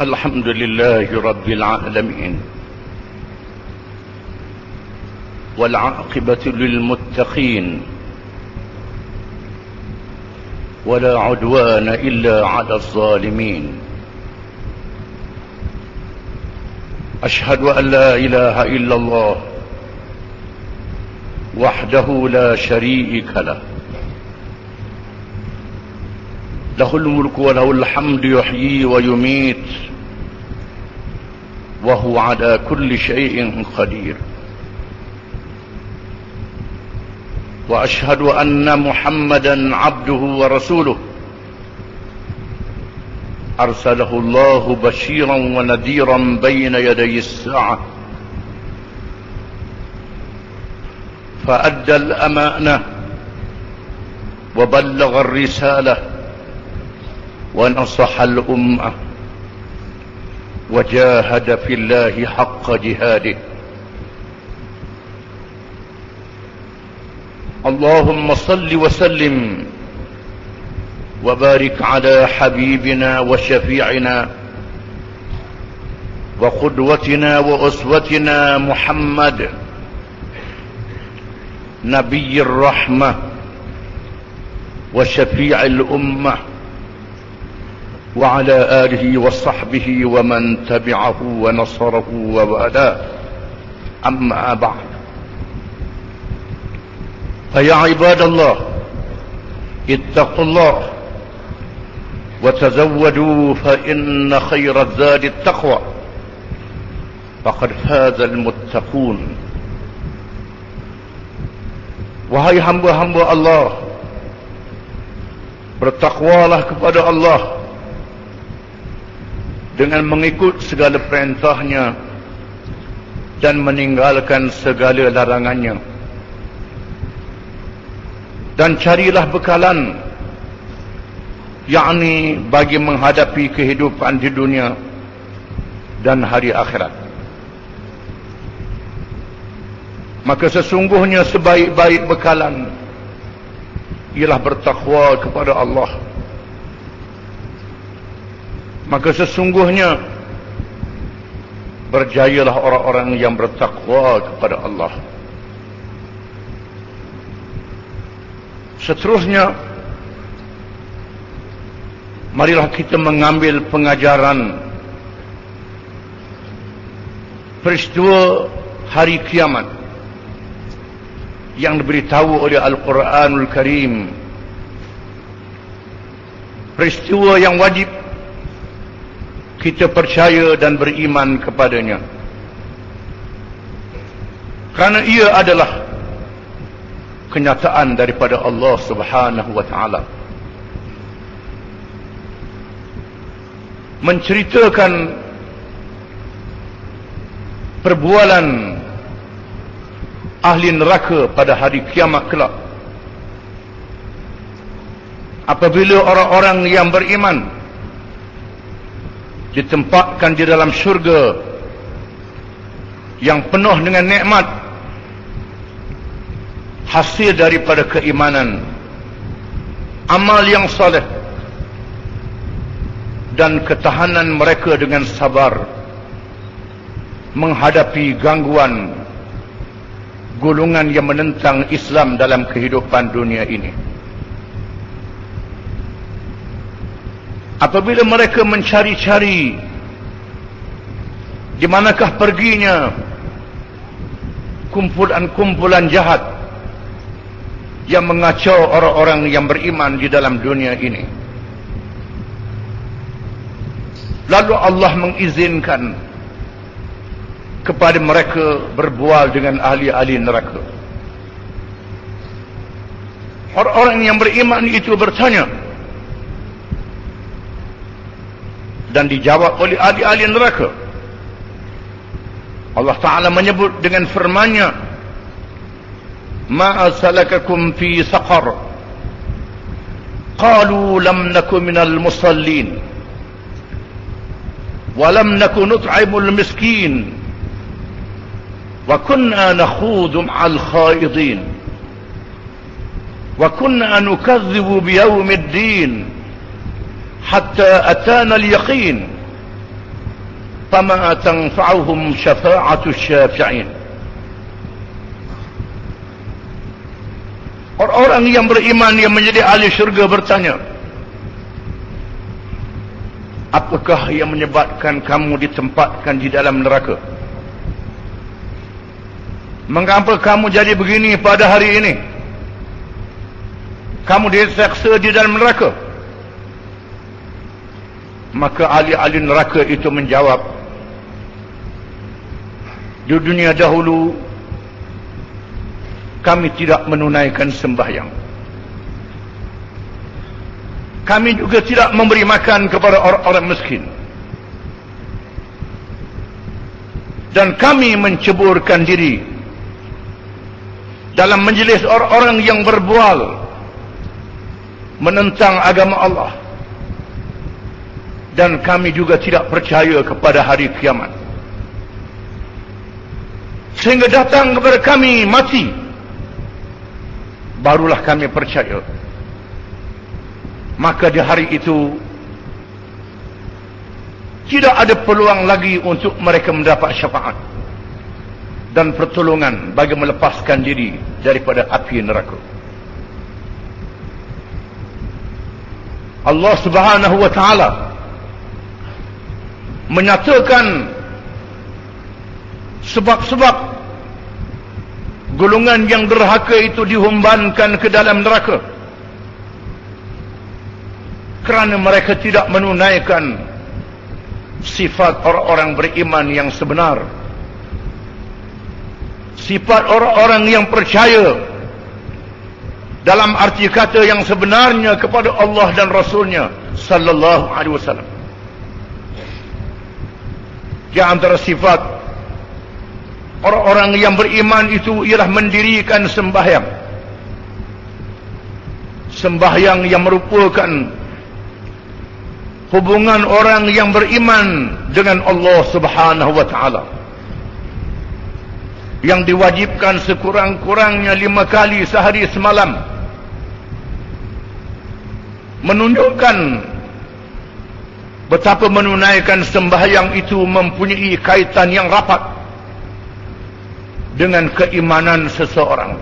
الحمد لله رب العالمين، والعاقبة للمتقين، ولا عدوان إلا على الظالمين. أشهد أن لا إله إلا الله وحده لا شريك له، له الملك وله الحمد يحيي ويميت، وهو على كل شيء قدير. وأشهد أن محمدا عبده ورسوله، أرسله الله بشيرا ونذيرا بين يدي الساعة، فأدى الأمانة وبلغ الرسالة ونصح الأمة، وجاهد في الله حق جهاده. اللهم صل وسلم وبارك على حبيبنا وشفيعنا وقدوتنا وأسوتنا محمد، نبي الرحمة وشفيع الأمة، وعلى آله وصحبه ومن تبعه ونصره ووالاه. أما بعد، فيا عباد الله، اتقوا الله وتزودوا فإن خير الزاد التقوى، فقد فاز المتقون. Wahai hamba-hamba Allah, bertakwalah kepada Allah dengan mengikut segala perintahnya dan meninggalkan segala larangannya, dan carilah bekalan, yakni bagi menghadapi kehidupan di dunia dan hari akhirat. Maka sesungguhnya sebaik-baik bekalan ialah bertakwa kepada Allah. Maka sesungguhnya berjayalah orang-orang yang bertakwa kepada Allah. Seterusnya, marilah kita mengambil pengajaran peristiwa hari kiamat yang diberitahu oleh Al-Quranul Karim. Peristiwa yang wajib kita percaya dan beriman kepadanya, kerana ia adalah kenyataan daripada Allah Subhanahu wa ta'ala, menceritakan perbualan ahli neraka pada hari kiamat kelak, apabila orang-orang yang beriman ditempatkan di dalam syurga yang penuh dengan nikmat hasil daripada keimanan, amal yang saleh, dan ketahanan mereka dengan sabar menghadapi gangguan golongan yang menentang Islam dalam kehidupan dunia ini. Apabila mereka mencari-cari di manakah perginya kumpulan-kumpulan jahat yang mengacau orang-orang yang beriman di dalam dunia ini, lalu Allah mengizinkan kepada mereka berbual dengan ahli-ahli neraka. Orang-orang yang beriman itu bertanya, dan dijawab oleh ahli-ahli neraka. Allah Ta'ala menyebut dengan firman-Nya, "Ma salakakum fi saqar? Qalu lam naku minal musallin, wa lam naku nut'imul miskin, wa kunna nakhudu ma'al khaidin, wa kunna nukadzibu biyawmiddin hatta atana al-yaqin, fama tanfa'uhum syafa'atus syafi'in. Orang-orang yang beriman yang menjadi ahli syurga bertanya, apakah yang menyebabkan kamu ditempatkan di dalam neraka? Mengapa kamu jadi begini pada hari ini? Kamu diseksa di dalam neraka. Maka ahli-ahli neraka itu menjawab, di dunia dahulu kami tidak menunaikan sembahyang. Kami juga tidak memberi makan kepada orang-orang miskin. Dan kami menceburkan diri dalam majlis orang-orang yang berbual menentang agama Allah. Dan kami juga tidak percaya kepada hari kiamat. Sehingga datang kepada kami mati, barulah kami percaya. Maka di hari itu tidak ada peluang lagi untuk mereka mendapat syafaat dan pertolongan bagi melepaskan diri daripada api neraka. Allah Subhanahu wa taala menyatakan sebab-sebab golongan yang derhaka itu dihumbankan ke dalam neraka, kerana mereka tidak menunaikan sifat orang-orang beriman yang sebenar, sifat orang-orang yang percaya dalam arti kata yang sebenarnya kepada Allah dan Rasulnya sallallahu alaihi wasallam. Di antara sifat orang-orang yang beriman itu ialah mendirikan sembahyang. Sembahyang yang merupakan hubungan orang yang beriman dengan Allah Subhanahu wa taala, yang diwajibkan sekurang-kurangnya 5 kali sehari semalam, menunjukkan betapa menunaikan sembahyang itu mempunyai kaitan yang rapat dengan keimanan seseorang.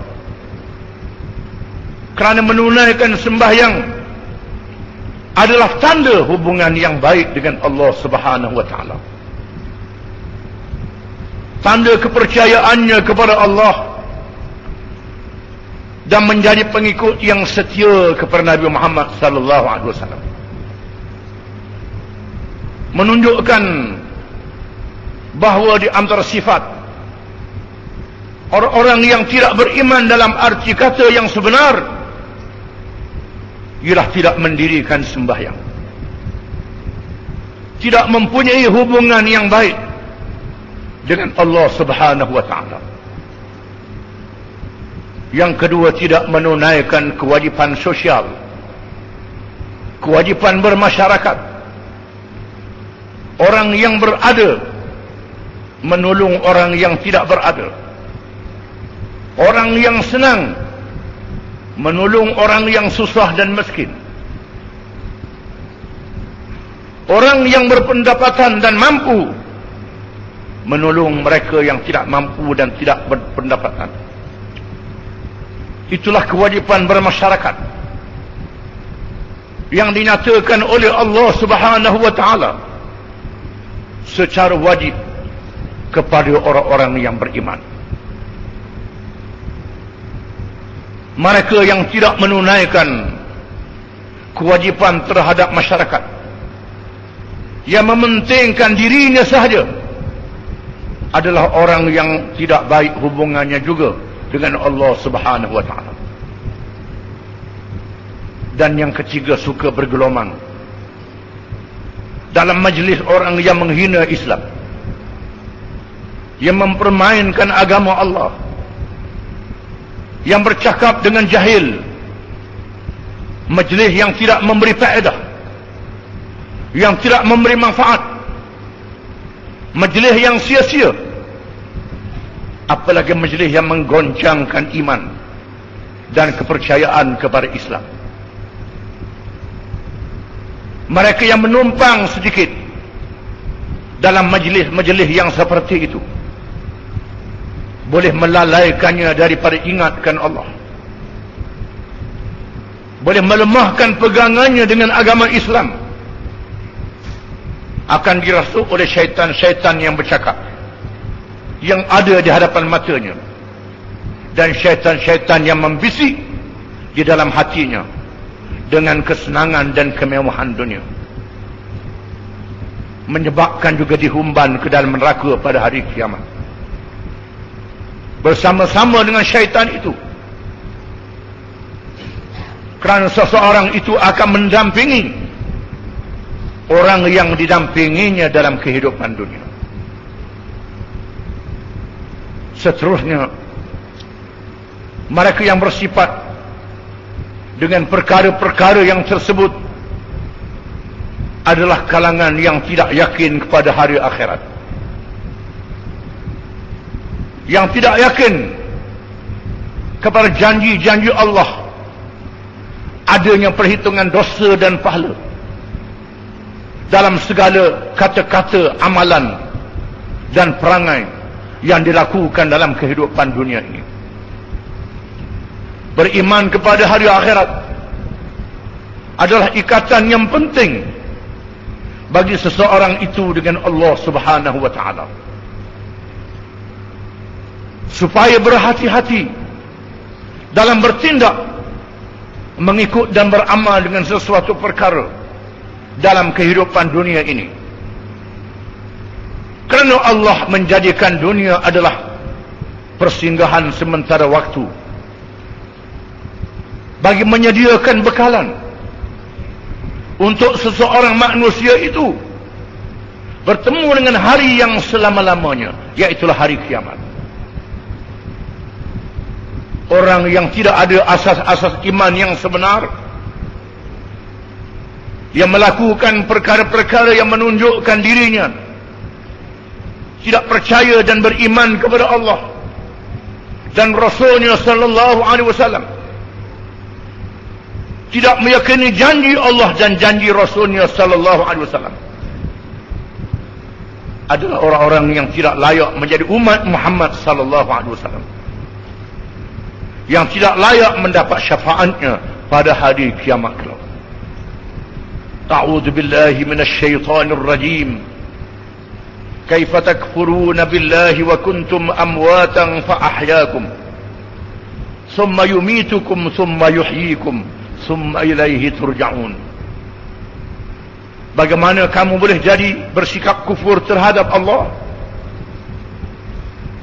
Kerana menunaikan sembahyang adalah tanda hubungan yang baik dengan Allah Subhanahu wa taala, tanda kepercayaannya kepada Allah, dan menjadi pengikut yang setia kepada Nabi Muhammad sallallahu alaihi wasallam. Menunjukkan bahawa di antara sifat orang-orang yang tidak beriman dalam arti kata yang sebenar ialah tidak mendirikan sembahyang, tidak mempunyai hubungan yang baik dengan Allah Subhanahu wa taala. Yang kedua, tidak menunaikan kewajipan sosial, kewajipan bermasyarakat. Orang yang berada menolong orang yang tidak berada, orang yang senang menolong orang yang susah dan miskin, orang yang berpendapatan dan mampu menolong mereka yang tidak mampu dan tidak berpendapatan. Itulah kewajipan bermasyarakat yang dinyatakan oleh Allah Subhanahu wa taala secara wajib kepada orang-orang yang beriman. Mereka yang tidak menunaikan kewajipan terhadap masyarakat, yang mementingkan dirinya sahaja, adalah orang yang tidak baik hubungannya juga dengan Allah Subhanahu wa taala. Dan yang ketiga, suka bergelomang dalam majlis orang yang menghina Islam, yang mempermainkan agama Allah, yang bercakap dengan jahil, majlis yang tidak memberi faedah, yang tidak memberi manfaat, majlis yang sia-sia, apalagi majlis yang menggoncangkan iman dan kepercayaan kepada Islam. Mereka yang menumpang sedikit dalam majlis-majlis yang seperti itu boleh melalaikannya daripada ingatkan Allah, boleh melemahkan pegangannya dengan agama Islam, akan dirasuk oleh syaitan-syaitan yang bercakap yang ada di hadapan matanya, dan syaitan-syaitan yang membisik di dalam hatinya dengan kesenangan dan kemewahan dunia, menyebabkan juga dihumban ke dalam neraka pada hari kiamat bersama-sama dengan syaitan itu. Kerana seseorang itu akan mendampingi orang yang didampinginya dalam kehidupan dunia. Seterusnya, mereka yang bersifat dengan perkara-perkara yang tersebut adalah kalangan yang tidak yakin kepada hari akhirat, yang tidak yakin kepada janji-janji Allah, adanya perhitungan dosa dan pahala dalam segala kata-kata, amalan dan perangai yang dilakukan dalam kehidupan dunia ini. Beriman kepada hari akhirat adalah ikatan yang penting bagi seseorang itu dengan Allah Subhanahu wa ta'ala, supaya berhati-hati dalam bertindak, mengikut dan beramal dengan sesuatu perkara dalam kehidupan dunia ini. Kerana Allah menjadikan dunia adalah persinggahan sementara waktu bagi menyediakan bekalan untuk seseorang manusia itu bertemu dengan hari yang selama-lamanya, iaitulah hari kiamat. Orang yang tidak ada asas-asas iman yang sebenar, yang melakukan perkara-perkara yang menunjukkan dirinya tidak percaya dan beriman kepada Allah dan Rasulnya sallallahu alaihi wasallam, tidak meyakini janji Allah dan janji Rasulnya sallallahu alaihi wasallam, adalah orang-orang yang tidak layak menjadi umat Muhammad sallallahu alaihi wasallam, yang tidak layak mendapat syafaatnya pada hari kiamat kelak. A'udzu billahi minasy syaithanir rajim. Kaifa takfuruna billahi wa kuntum amwatan fa ahyaakum thumma yumitukum thumma yuhyikum thumma ilaihi turja'un. Bagaimana kamu boleh jadi bersikap kufur terhadap Allah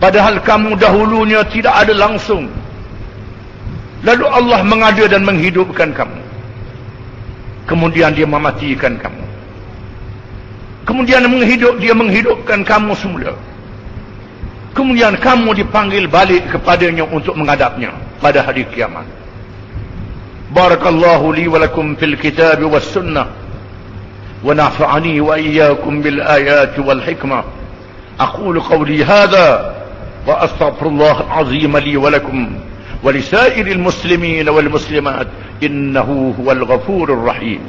padahal kamu dahulunya tidak ada langsung, lalu Allah mengada dan menghidupkan kamu, kemudian dia mematikan kamu, kemudian dia menghidupkan kamu semula, kemudian kamu dipanggil balik kepadanya untuk menghadapnya pada hari kiamat. Barakallahu li wa lakum fil kitab was sunnah wa nafa'ani wa iyyakum bil ayati wal hikmah. Aqulu qawli hadha wa astaghfirullah al-azim li wa lakum wa li sa'iril muslimin wal muslimat innahu huwal ghafurur rahim.